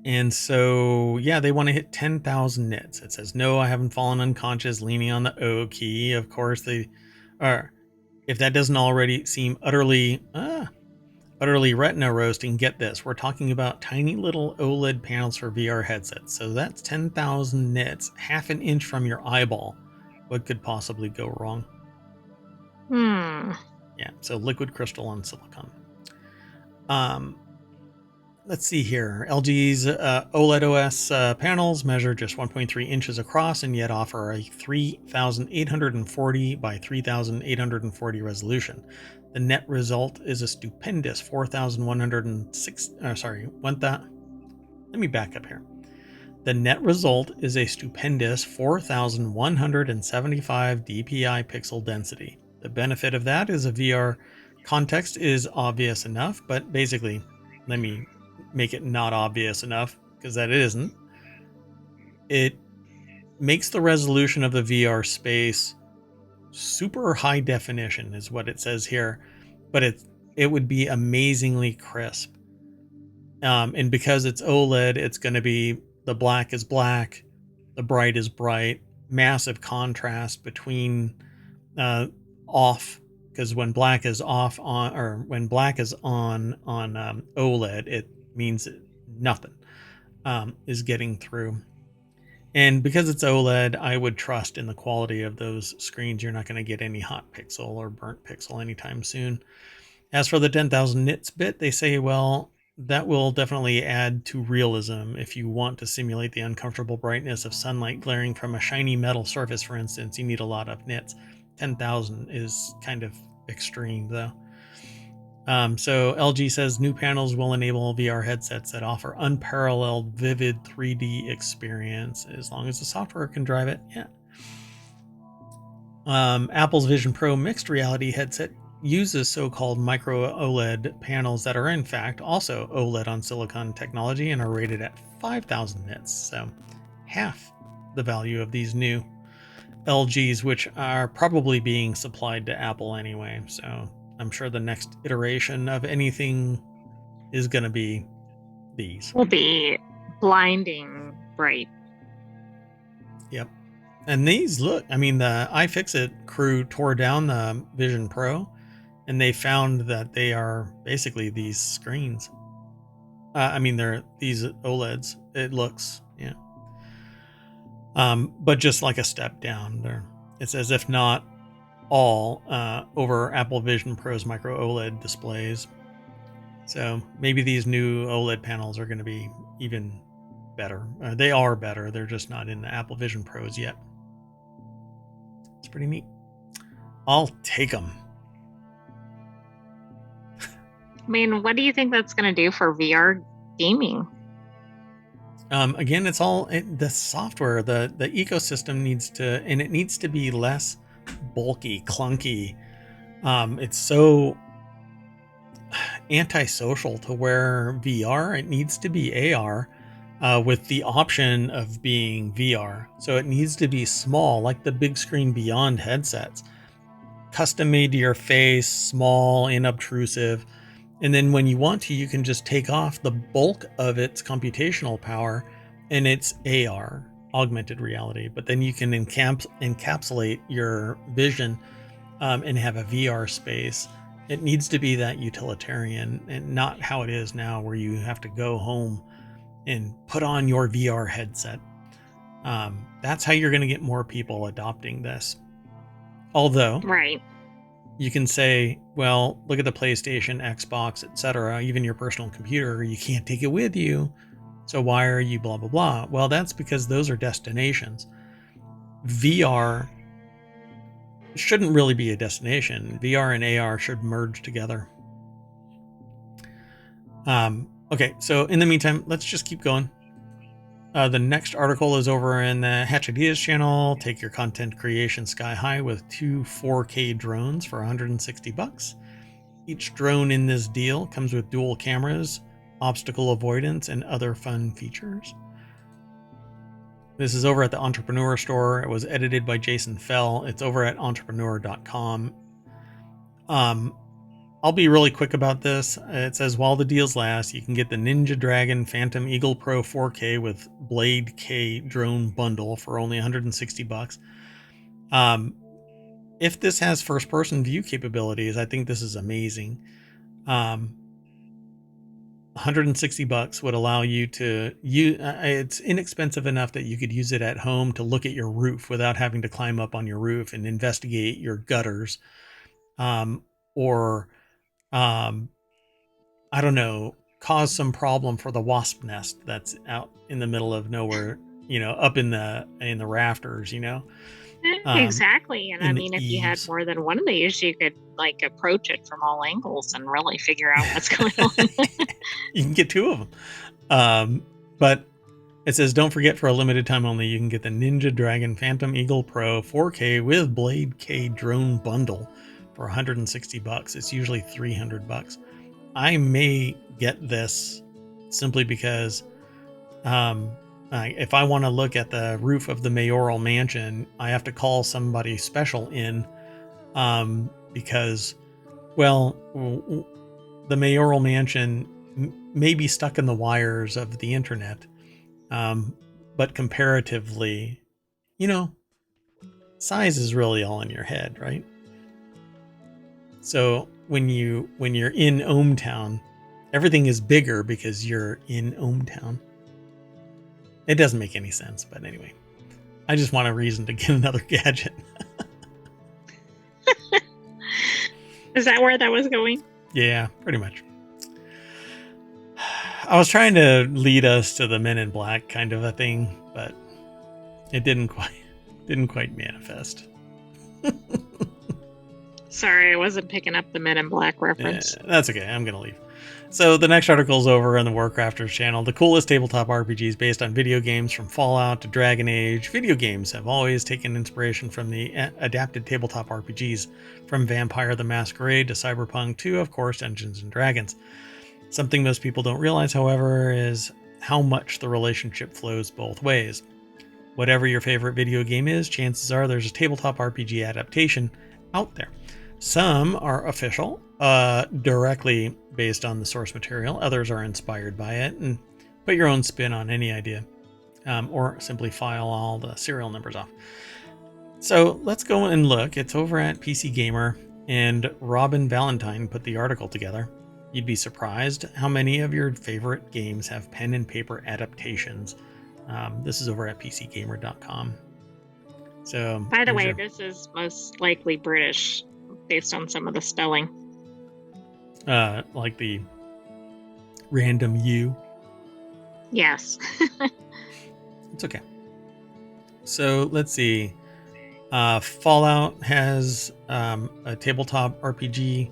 And so, yeah, they want to hit 10,000 nits. It says, no, I haven't fallen unconscious leaning on the O key. Of course, they are. If that doesn't already seem utterly retina roasting, get this. We're talking about tiny little OLED panels for VR headsets. So that's 10,000 nits, half an inch from your eyeball. What could possibly go wrong? Yeah, so liquid crystal on silicon. Let's see here. LG's OLED OS panels measure just 1.3 inches across and yet offer a 3,840 by 3,840 resolution. The net result is a stupendous 4,106. Let me back up here. The net result is a stupendous 4,175 dpi pixel density. The benefit of that is a VR context is obvious enough, but basically, let me make it not obvious enough, because that it isn't. It makes the resolution of the VR space super high definition, is what it says here, but it would be amazingly crisp. And because it's OLED, it's going to be, the black is black, the bright is bright, massive contrast between off, because when black is off on, or when black is on OLED, it means nothing is getting through. And because it's OLED, I would trust in the quality of those screens. You're not going to get any hot pixel or burnt pixel anytime soon. As for the 10,000 nits bit, they say, well, that will definitely add to realism. If you want to simulate the uncomfortable brightness of sunlight glaring from a shiny metal surface, for instance, you need a lot of nits. 10,000 is kind of extreme, though. So LG says new panels will enable VR headsets that offer unparalleled vivid 3D experience as long as the software can drive it. Yeah. Apple's Vision Pro mixed reality headset uses so-called micro OLED panels that are in fact also OLED on silicon technology and are rated at 5,000 nits, so half the value of these new LGs, which are probably being supplied to Apple anyway. So I'm sure the next iteration of anything is going to be these. Will be blinding bright. Yep. And these look, I mean, the iFixit crew tore down the Vision Pro and they found that they are basically these screens. I mean, they're these OLEDs. It looks, yeah. But just like a step down there. It's as if not all over Apple Vision Pro's micro OLED displays. So maybe these new OLED panels are going to be even better. They are better. They're just not in the Apple Vision Pros yet. It's pretty neat. I'll take them. I mean, what do you think that's going to do for VR gaming? Again, it's all the software. The ecosystem needs to, and it needs to be less bulky, clunky. It's so antisocial to wear VR. It needs to be AR with the option of being VR. So it needs to be small, like the big screen Beyond headsets, custom made to your face, small, inobtrusive. And then when you want to, you can just take off the bulk of its computational power and it's AR, augmented reality. But then you can encapsulate your vision and have a VR space. It needs to be that utilitarian and not how it is now where you have to go home and put on your VR headset. That's how you're going to get more people adopting this. Although, right, you can say, well, look at the PlayStation, Xbox, etc., even your personal computer, you can't take it with you. So why are you blah, blah, blah? Well, that's because those are destinations. VR shouldn't really be a destination. VR and AR should merge together. Okay, so in the meantime, let's just keep going. The next article is over in the Hatch Ideas channel. Take your content creation sky high with 2 4K drones for $160. Each drone in this deal comes with dual cameras, obstacle avoidance, and other fun features. This is over at the Entrepreneur Store. It was edited by Jason Fell. It's over at entrepreneur.com. I'll be really quick about this. It says, while the deals last, you can get the Ninja Dragon Phantom Eagle Pro 4K with Blade K drone bundle for only $160. If this has first-person view capabilities, I think this is amazing. $160 would allow you to use. It's inexpensive enough that you could use it at home to look at your roof without having to climb up on your roof and investigate your gutters, or I don't know, cause some problem for the wasp nest that's out in the middle of nowhere, up in the rafters, exactly. And I in the mean, if you had eaves. more than one of these, you could like approach it from all angles and really figure out what's going on. You can get 2 of them. But it says, don't forget, for a limited time only, you can get the Ninja Dragon Phantom Eagle Pro 4K with Blade K drone bundle for $160. It's usually $300. I may get this simply because if I want to look at the roof of the mayoral mansion, I have to call somebody special in because, well, the mayoral mansion may be stuck in the wires of the internet, but comparatively, size is really all in your head, right? So when you're in ohmTown, everything is bigger because you're in ohmTown. It doesn't make any sense, but anyway, I just want a reason to get another gadget. Is that where that was going? Yeah, pretty much. I was trying to lead us to the Men in Black kind of a thing, but it didn't quite manifest. Sorry, I wasn't picking up the Men in Black reference. Yeah, that's okay. I'm going to leave. So the next article is over on the Warcrafters channel. The coolest tabletop RPGs based on video games, from Fallout to Dragon Age. Video games have always taken inspiration from the adapted tabletop RPGs, from Vampire the Masquerade to Cyberpunk to, of course, Dungeons and Dragons. Something most people don't realize, however, is how much the relationship flows both ways. Whatever your favorite video game is, chances are there's a tabletop RPG adaptation out there. Some are official, directly based on the source material. Others are inspired by it and put your own spin on any idea, or simply file all the serial numbers off. So let's go and look. It's over at PC Gamer, and Robin Valentine put the article together. You'd be surprised how many of your favorite games have pen and paper adaptations. This is over at PCGamer.com. So, by the way, this is most likely British based on some of the spelling. Like the random U. Yes. It's okay. So let's see. Fallout has a tabletop RPG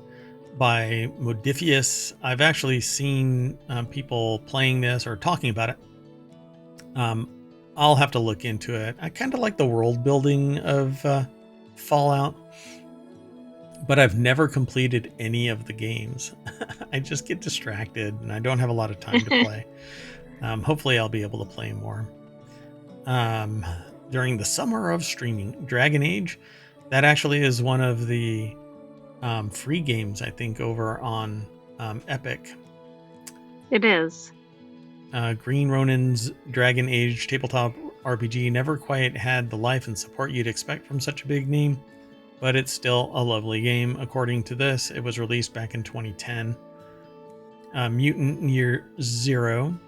by Modifius. I've actually seen people playing this or talking about it. I'll have to look into it. I kind of like the world building of Fallout, but I've never completed any of the games. I just get distracted and I don't have a lot of time to play. Hopefully I'll be able to play more. During the summer of streaming, Dragon Age, that actually is one of the free games, I think, over on Epic. It is. Green Ronin's Dragon Age tabletop RPG never quite had the life and support you'd expect from such a big name, but it's still a lovely game. According to this, it was released back in 2010. Mutant Year Zero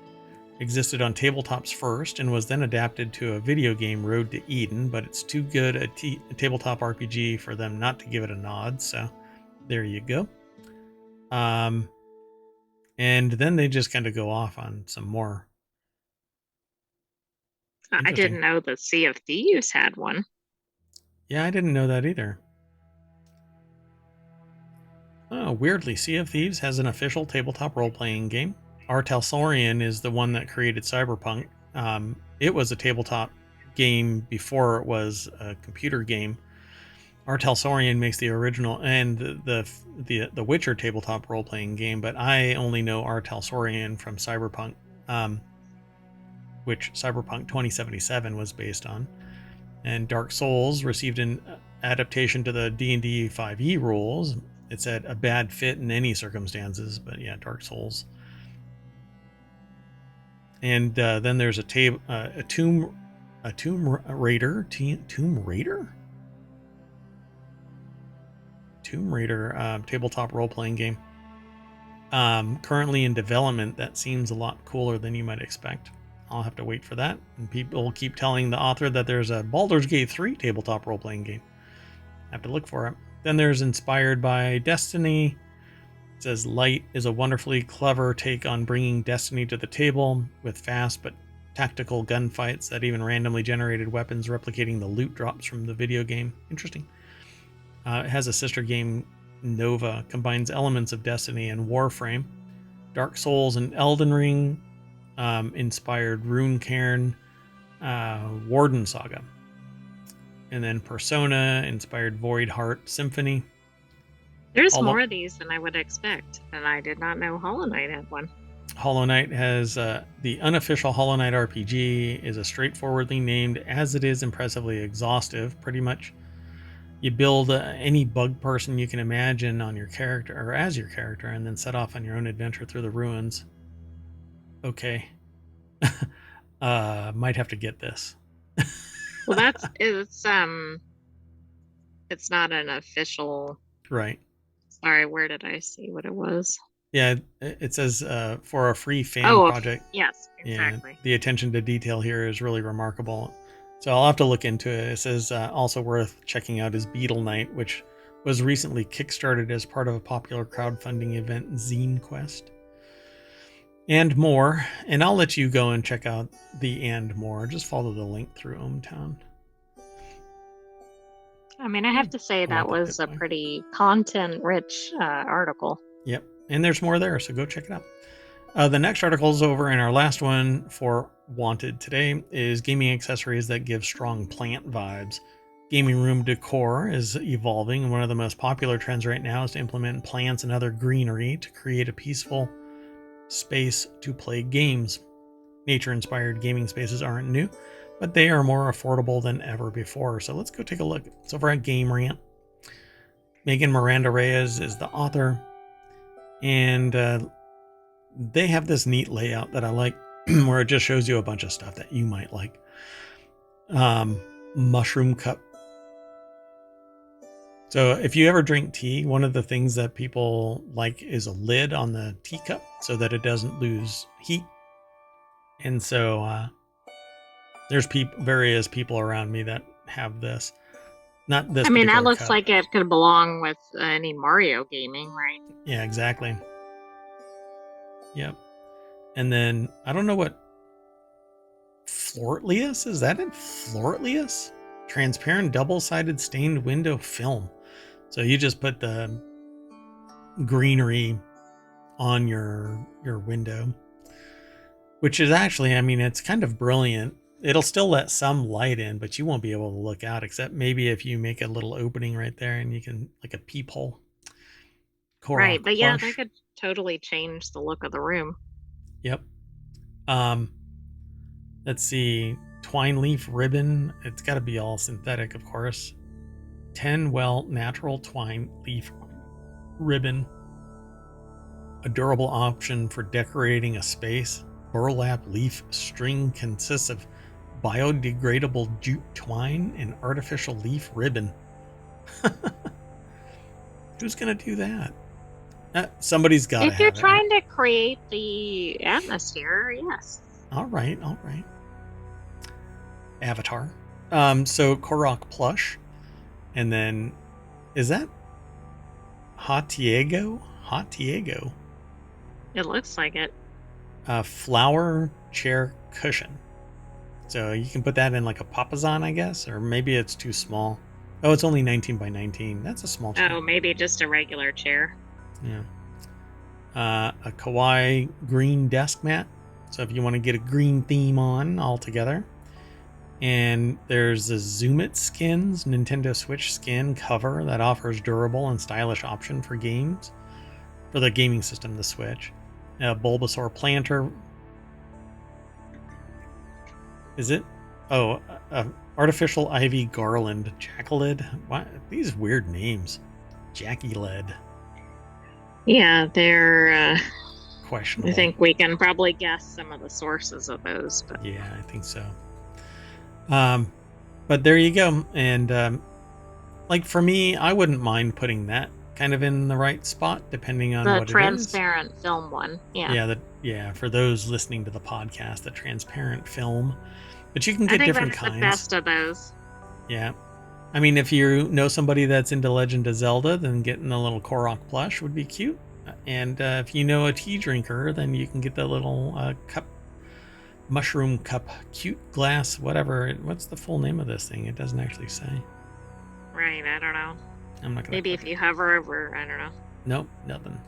existed on tabletops first and was then adapted to a video game, Road to Eden, but it's too good a tabletop RPG for them not to give it a nod, so there you go. And then they just kind of go off on some more. I didn't know the Sea of Thieves had one. Yeah, I didn't know that either. Oh, weirdly, Sea of Thieves has an official tabletop role-playing game. R. Talsorian is the one that created Cyberpunk. It was a tabletop game before it was a computer game. R. Talsorian makes the original and the Witcher tabletop role-playing game, but I only know R. Talsorian from Cyberpunk, which Cyberpunk 2077 was based on. And Dark Souls received an adaptation to the D&D 5e rules. It said a bad fit in any circumstances, but yeah, Dark Souls. And then there's a Tomb Raider tabletop role-playing game. Currently in development. That seems a lot cooler than you might expect. I'll have to wait for that. And people keep telling the author that there's a Baldur's Gate 3 tabletop role-playing game. I have to look for it. Then there's Inspired by Destiny. It says Light is a wonderfully clever take on bringing Destiny to the table with fast but tactical gunfights that even randomly generated weapons replicating the loot drops from the video game. Interesting. It has a sister game, Nova, combines elements of Destiny and Warframe. Dark Souls and Elden Ring inspired Runecairn, Warden Saga. And then Persona inspired Void Heart Symphony. There's more of these than I would expect, and I did not know Hollow Knight had one. Hollow Knight has the unofficial Hollow Knight RPG is a straightforwardly named, as it is impressively exhaustive. Pretty much, you build any bug person you can imagine on your character or as your character, and then set off on your own adventure through the ruins. Okay, might have to get this. Well, it's not an official. Right. Sorry, where did I see what it was? Yeah, it says for a free fan project. Yes, exactly. Yeah, the attention to detail here is really remarkable. So I'll have to look into it. It says also worth checking out is Beetle Knight, which was recently kickstarted as part of a popular crowdfunding event, Zine Quest. And more. And I'll let you go and check out the and more. Just follow the link through ohmTown. I mean, I have to say that was a pretty content-rich article. Yep, and there's more there, so go check it out. The next article is over, and our last one for Wanted today is gaming accessories that give strong plant vibes. Gaming room decor is evolving, and one of the most popular trends right now is to implement plants and other greenery to create a peaceful space to play games. Nature-inspired gaming spaces aren't new, but they are more affordable than ever before. So let's go take a look. It's over at Game Rant. Megan Miranda Reyes is the author, and they have this neat layout that I like where it just shows you a bunch of stuff that you might like. Mushroom cup. So if you ever drink tea, one of the things that people like is a lid on the teacup so that it doesn't lose heat. And so there's various people around me that have this. Not this I mean, that particular looks cup. like it could belong with any Mario gaming, right? Yeah, exactly. Yep. And then I don't know what Flortlius is. That it? Flortlius? Transparent double-sided stained window film. So you just put the greenery on your window, which is actually, I mean, it's kind of brilliant. It'll still let some light in, but you won't be able to look out, except maybe if you make a little opening right there and you can, like a peephole. Right, but yeah, that Plush. could totally change the look of the room. Yep. Let's see. Twine leaf ribbon. It's got to be all synthetic, of course. 10 well natural twine leaf ribbon. A durable option for decorating a space. Burlap leaf string consists of biodegradable jute twine and artificial leaf ribbon. Who's gonna do that? Somebody's got to have it. If you're trying to create the atmosphere, yes. All right. Avatar. So Korok plush, and then is that Hatiego? It looks like it. Flower chair cushion. So you can put that in like a papasan, I guess, or maybe it's too small. Oh, it's only 19 by 19. That's a small chair. Oh, maybe just a regular chair. Yeah. A kawaii green desk mat. So if you want to get a green theme on altogether. And there's the Zoom It Skins Nintendo Switch skin cover that offers durable and stylish option for games. For the gaming system, the Switch. A Bulbasaur planter. Is it? Oh, artificial ivy garland. Jackalid. What? These weird names. Jackie Led. Yeah, they're Questionable. I think we can probably guess some of the sources of those. But yeah, I think so. But there you go. And like for me, I wouldn't mind putting that kind of in the right spot, depending on what it is. The transparent film one. Yeah. Yeah. For those listening to the podcast, the transparent film. But you can get different kinds. The best of those. Yeah. I mean, if you know somebody that's into Legend of Zelda, then getting the little Korok plush would be cute. And if you know a tea drinker, then you can get the little cup, mushroom cup, cute glass, whatever. What's the full name of this thing? It doesn't actually say. Right, I don't know. I'm not gonna. Maybe if you hover over, I don't know. Nope, nothing.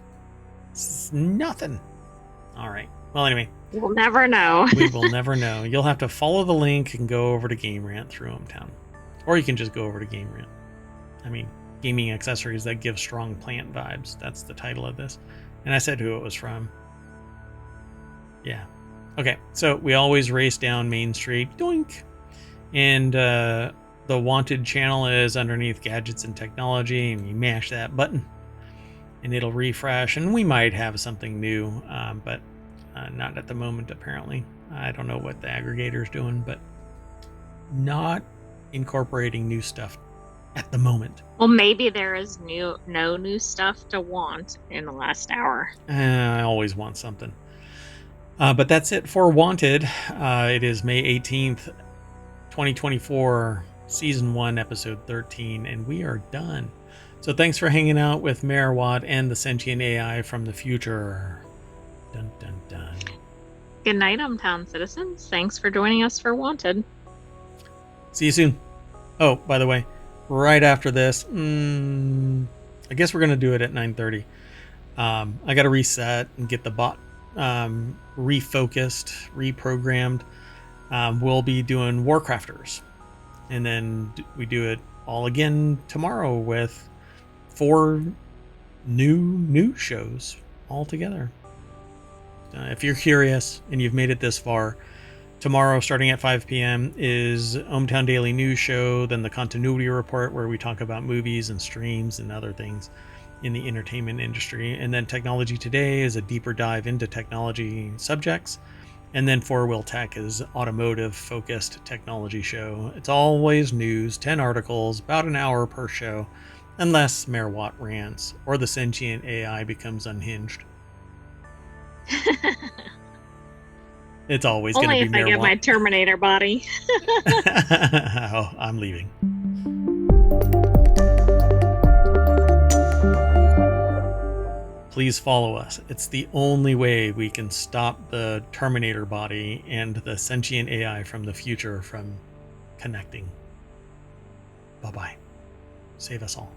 Nothing. All right. Well, anyway. We'll never know. We will never know. You'll have to follow the link and go over to Game Rant through Hometown. Or you can just go over to Game Rant. I mean, gaming accessories that give strong plant vibes. That's the title of this. And I said who it was from. Yeah. Okay, so we always race down Main Street. Doink! And the Wanted channel is underneath Gadgets and Technology, and you mash that button, and it'll refresh. And we might have something new, but not at the moment, apparently. I don't know what the aggregator's doing, but not incorporating new stuff at the moment. Well, maybe there is no new stuff to want in the last hour. I always want something. But that's it for Wanted. It is May 18th, 2024, Season 1, Episode 13, and we are done. So thanks for hanging out with Mayor Watt and the sentient AI from the future. Dun, dun, dun. Good night, Hometown citizens. Thanks for joining us for Wanted. See you soon. Oh, by the way, right after this, I guess we're going to do it at 9:30. I got to reset and get the bot refocused, reprogrammed. We'll be doing Warcrafters, and then we do it all again tomorrow with 4 new shows all together. If you're curious and you've made it this far, Tomorrow, starting at 5 p.m., is ohmTown Daily News Show, then the Continuity Report, where we talk about movies and streams and other things in the entertainment industry. And then Technology Today is a deeper dive into technology subjects. And then Four Wheel Tech is automotive-focused technology show. It's always news, 10 articles, about an hour per show, unless Mayor Watt rants or the sentient AI becomes unhinged. It's always going to Only be if I Mayor get Watt. my Terminator body. Oh, I'm leaving. Please follow us. It's the only way we can stop the Terminator body and the sentient AI from the future from connecting. Bye-bye. Save us all.